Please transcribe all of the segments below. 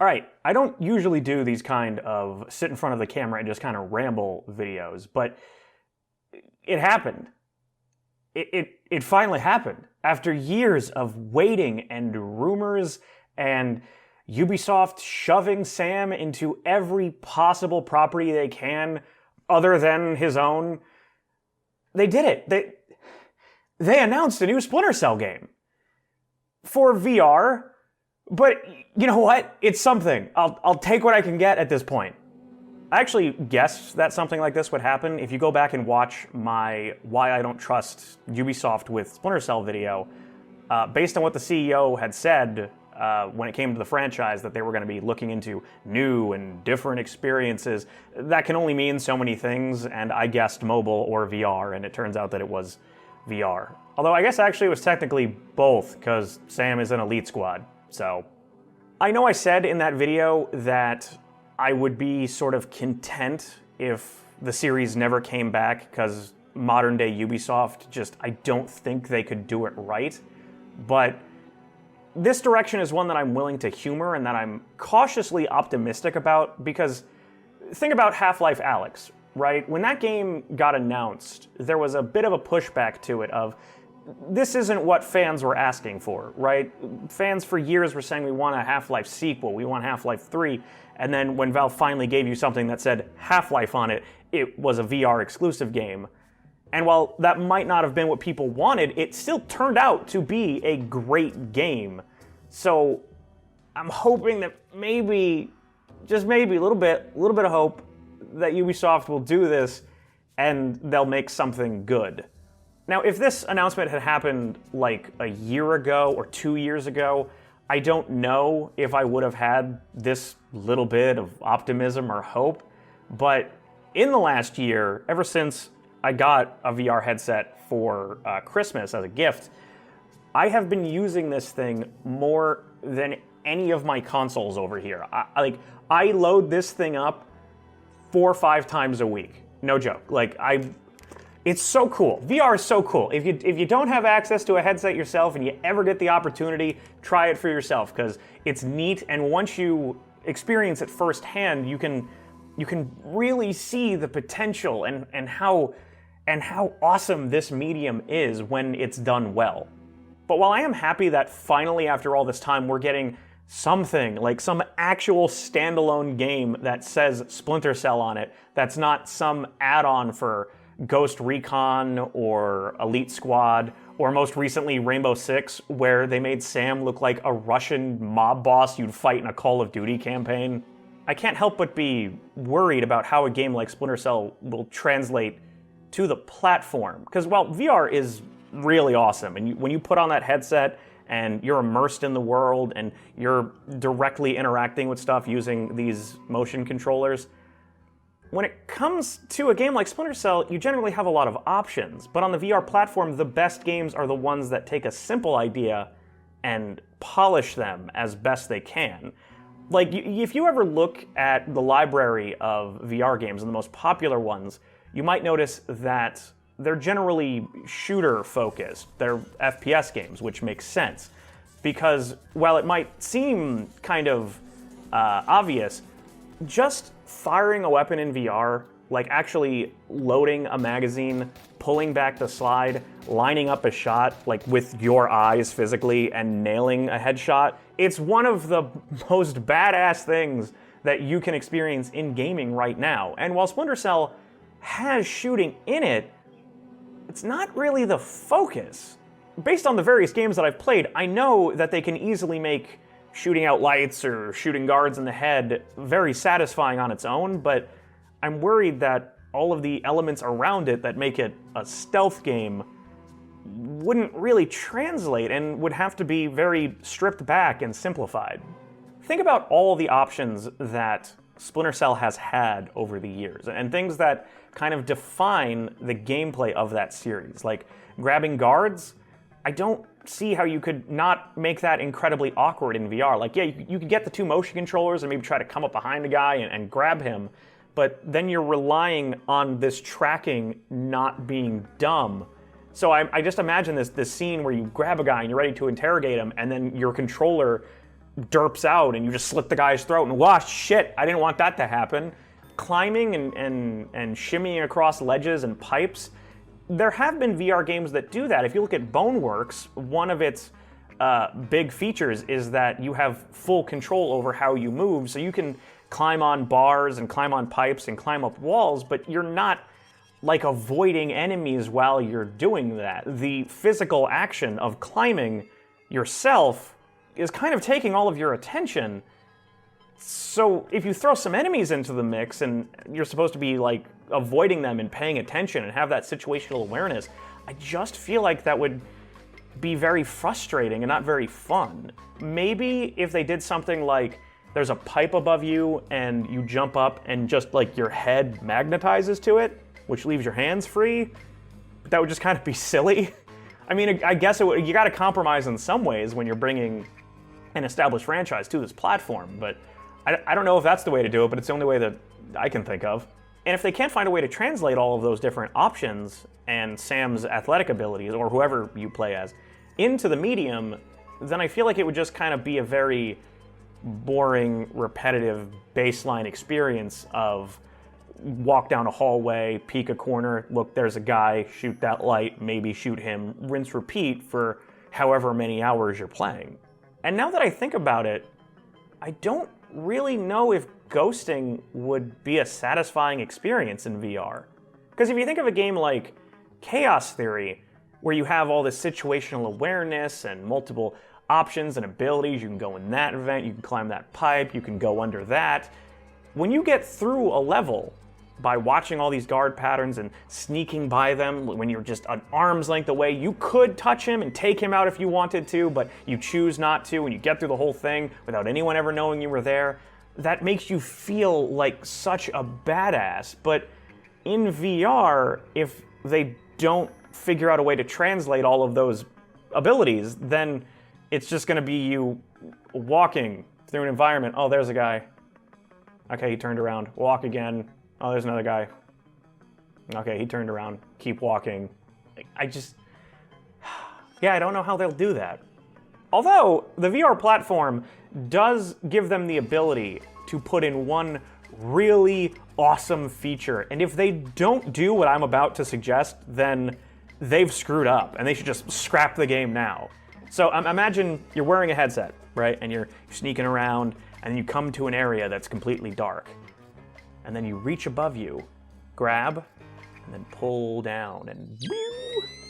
All right, I don't usually do these kind of sit in front of the camera and just kind of ramble videos, but it happened. It finally happened. After years of waiting and rumors and Ubisoft shoving Sam into every possible property they can other than his own, they did it. They announced a new Splinter Cell game for VR. But you know what? It's something. I'll take what I can get at this point. I actually guessed that something like this would happen. If you go back and watch my Why I Don't Trust Ubisoft with Splinter Cell video, based on what the CEO had said when it came to the franchise, that they were going to be looking into new and different experiences, that can only mean so many things, and I guessed mobile or VR, and it turns out that it was VR. Although I guess actually it was technically both, because Sam is an elite squad. So, I know I said in that video that I would be sort of content if the series never came back, because modern day Ubisoft I don't think they could do it right. But this direction is one that I'm willing to humor and that I'm cautiously optimistic about, because think about Half-Life Alyx, right? When that game got announced, there was a bit of a pushback to it of, this isn't what fans were asking for, right? Fans for years were saying we want a Half-Life sequel, we want Half-Life 3, and then when Valve finally gave you something that said Half-Life on it, it was a VR exclusive game. And while that might not have been what people wanted, it still turned out to be a great game. So I'm hoping that maybe, just maybe, a little bit of hope that Ubisoft will do this and they'll make something good. Now, if this announcement had happened like a year ago or 2 years ago, I don't know if I would have had this little bit of optimism or hope. But in the last year, ever since I got a VR headset for Christmas as a gift, I have been using this thing more than any of my consoles over here. I load this thing up 4 or 5 times a week. No joke. It's so cool. VR is so cool. If you don't have access to a headset yourself and you ever get the opportunity, try it for yourself, because it's neat, and once you experience it firsthand, you can really see the potential and how awesome this medium is when it's done well. But while I am happy that finally, after all this time, we're getting something, like some actual standalone game that says Splinter Cell on it, that's not some add-on for Ghost Recon or Elite Squad, or most recently Rainbow Six, where they made Sam look like a Russian mob boss you'd fight in a Call of Duty campaign. I can't help but be worried about how a game like Splinter Cell will translate to the platform. Because while VR is really awesome, and when you put on that headset and you're immersed in the world and you're directly interacting with stuff using these motion controllers, when it comes to a game like Splinter Cell, you generally have a lot of options. But on the VR platform, the best games are the ones that take a simple idea and polish them as best they can. Like, if you ever look at the library of VR games and the most popular ones, you might notice that they're generally shooter-focused. They're FPS games, which makes sense. Because while it might seem kind of obvious, just firing a weapon in VR, like actually loading a magazine, pulling back the slide, lining up a shot, like with your eyes physically, and nailing a headshot, it's one of the most badass things that you can experience in gaming right now. And while Splinter Cell has shooting in it, it's not really the focus. Based on the various games that I've played, I know that they can easily make shooting out lights or shooting guards in the head very satisfying on its own, but I'm worried that all of the elements around it that make it a stealth game wouldn't really translate and would have to be very stripped back and simplified. Think about all the options that Splinter Cell has had over the years, and things that kind of define the gameplay of that series. Like grabbing guards, I don't see how you could not make that incredibly awkward in VR. Like, yeah, you could get the 2 motion controllers and maybe try to come up behind a guy and grab him, but then you're relying on this tracking not being dumb. So I just imagine this scene where you grab a guy and you're ready to interrogate him, and then your controller derps out and you just slit the guy's throat and wash shit, I didn't want that to happen. Climbing and shimmying across ledges and pipes, there have been VR games that do that. If you look at Boneworks, one of its big features is that you have full control over how you move, so you can climb on bars and climb on pipes and climb up walls, but you're not like avoiding enemies while you're doing that. The physical action of climbing yourself is kind of taking all of your attention. So if you throw some enemies into the mix and you're supposed to be like avoiding them and paying attention and have that situational awareness, I just feel like that would be very frustrating and not very fun. Maybe if they did something like there's a pipe above you and you jump up and just like your head magnetizes to it, which leaves your hands free, but that would just kind of be silly. I mean, I guess you got to compromise in some ways when you're bringing an established franchise to this platform, but I don't know if that's the way to do it, but it's the only way that I can think of. And if they can't find a way to translate all of those different options and Sam's athletic abilities, or whoever you play as, into the medium, then I feel like it would just kind of be a very boring, repetitive baseline experience of walk down a hallway, peek a corner, look, there's a guy, shoot that light, maybe shoot him, rinse, repeat for however many hours you're playing. And now that I think about it, I don't really know if ghosting would be a satisfying experience in VR. Because if you think of a game like Chaos Theory, where you have all this situational awareness and multiple options and abilities, you can go in that vent, you can climb that pipe, you can go under that. When you get through a level by watching all these guard patterns and sneaking by them, when you're just an arm's length away, you could touch him and take him out if you wanted to, but you choose not to, and you get through the whole thing without anyone ever knowing you were there. That makes you feel like such a badass. But in VR, if they don't figure out a way to translate all of those abilities, then it's just going to be you walking through an environment. Oh, there's a guy. Okay, he turned around. Walk again. Oh, there's another guy. Okay, he turned around. Keep walking. Yeah, I don't know how they'll do that. Although, the VR platform does give them the ability to put in one really awesome feature. And if they don't do what I'm about to suggest, then they've screwed up, and they should just scrap the game now. So imagine you're wearing a headset, right? And you're sneaking around, and you come to an area that's completely dark. And then you reach above you, grab, and then pull down, and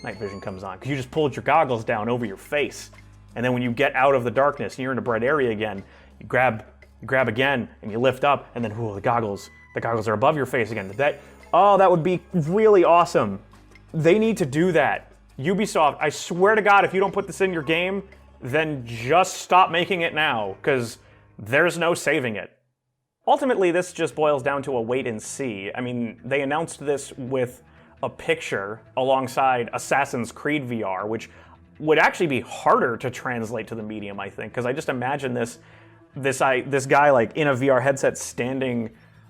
night vision comes on, because you just pulled your goggles down over your face. And then when you get out of the darkness and you're in a bright area again, you grab again, and you lift up, and then the goggles are above your face again. That would be really awesome. They need to do that. Ubisoft, I swear to God, if you don't put this in your game, then just stop making it now, because there's no saving it. Ultimately, this just boils down to a wait and see. I mean, they announced this with a picture alongside Assassin's Creed VR, which would actually be harder to translate to the medium, I think, because I just imagine this guy like in a VR headset standing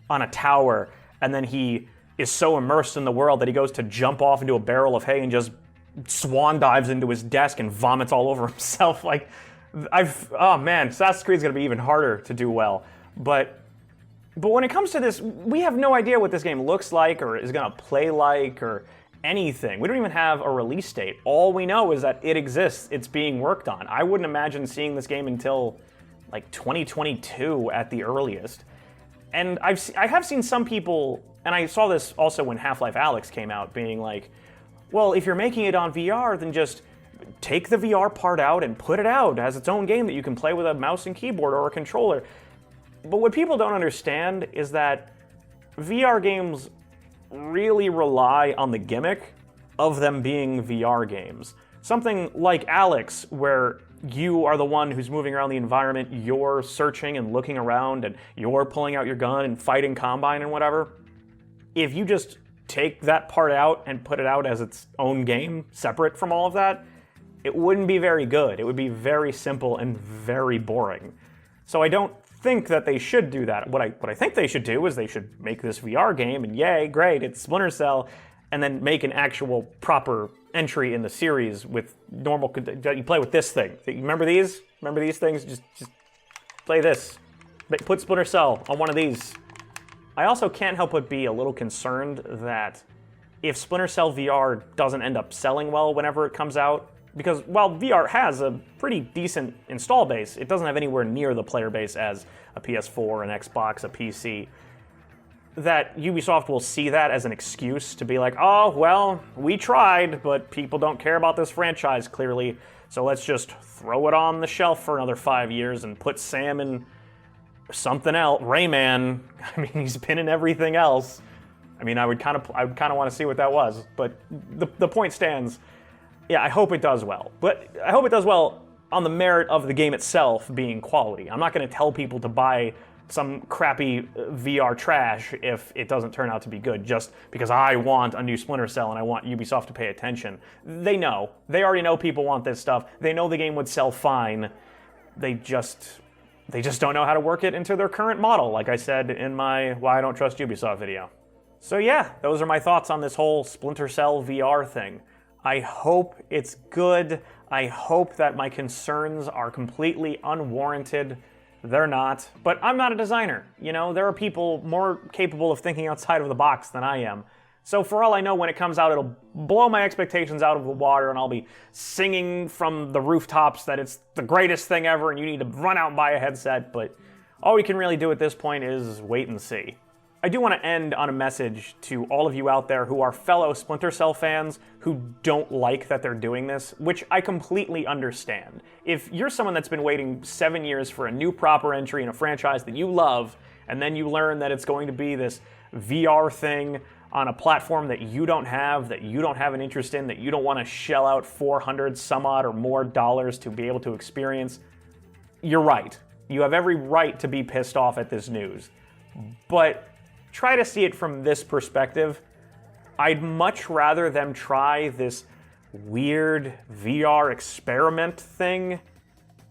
on a tower, and then he is so immersed in the world that he goes to jump off into a barrel of hay and just swan dives into his desk and vomits all over himself. Oh man, Assassin's Creed is going to be even harder to do well. But when it comes to this, we have no idea what this game looks like or is going to play like or anything. We don't even have a release date. All we know is that it exists. It's being worked on. I wouldn't imagine seeing this game until like 2022 at the earliest. And I have seen some people, and I saw this also when Half-Life Alyx came out, being like, well, if you're making it on VR, then just take the VR part out and put it out as its own game that you can play with a mouse and keyboard or a controller. But what people don't understand is that VR games really rely on the gimmick of them being VR games. Something like Alyx, where you are the one who's moving around the environment, you're searching and looking around, and you're pulling out your gun and fighting Combine and whatever. If you just take that part out and put it out as its own game, separate from all of that, it wouldn't be very good. It would be very simple and very boring. So I don't think that they should do that. What I think they should do is they should make this VR game, and yay, great, it's Splinter Cell, and then make an actual proper entry in the series with normal, you play with this thing. Remember these? Remember these things? Just play this. Put Splinter Cell on one of these. I also can't help but be a little concerned that if Splinter Cell VR doesn't end up selling well whenever it comes out, because while VR has a pretty decent install base, it doesn't have anywhere near the player base as a PS4, an Xbox, a PC, that Ubisoft will see that as an excuse to be like, oh, well, we tried, but people don't care about this franchise clearly, so let's just throw it on the shelf for another 5 years and put Sam in something else. Rayman, I mean, he's been in everything else. I mean, I would kind of want to see what that was, but the point stands. Yeah, I hope it does well, but I hope it does well on the merit of the game itself being quality. I'm not going to tell people to buy some crappy VR trash if it doesn't turn out to be good just because I want a new Splinter Cell and I want Ubisoft to pay attention. They know. They already know people want this stuff. They know the game would sell fine. They just don't know how to work it into their current model, like I said in my Why I Don't Trust Ubisoft video. So yeah, those are my thoughts on this whole Splinter Cell VR thing. I hope it's good. I hope that my concerns are completely unwarranted. They're not. But I'm not a designer. You know, there are people more capable of thinking outside of the box than I am. So for all I know, when it comes out, it'll blow my expectations out of the water and I'll be singing from the rooftops that it's the greatest thing ever and you need to run out and buy a headset. But all we can really do at this point is wait and see. I do want to end on a message to all of you out there who are fellow Splinter Cell fans who don't like that they're doing this, which I completely understand. If you're someone that's been waiting 7 years for a new proper entry in a franchise that you love, and then you learn that it's going to be this VR thing on a platform that you don't have an interest in, that you don't want to shell out 400 some odd or more dollars to be able to experience, you're right. You have every right to be pissed off at this news. But try to see it from this perspective. I'd much rather them try this weird VR experiment thing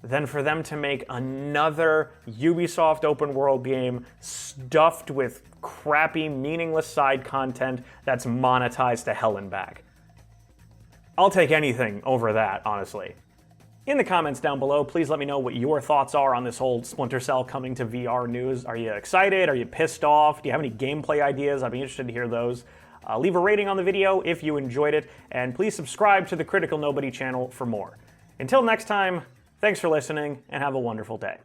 than for them to make another Ubisoft open world game stuffed with crappy, meaningless side content that's monetized to hell and back. I'll take anything over that, honestly. In the comments down below, please let me know what your thoughts are on this whole Splinter Cell coming to VR news. Are you excited? Are you pissed off? Do you have any gameplay ideas? I'd be interested to hear those. Leave a rating on the video if you enjoyed it, and please subscribe to the Critical Nobody channel for more. Until next time, thanks for listening, and have a wonderful day.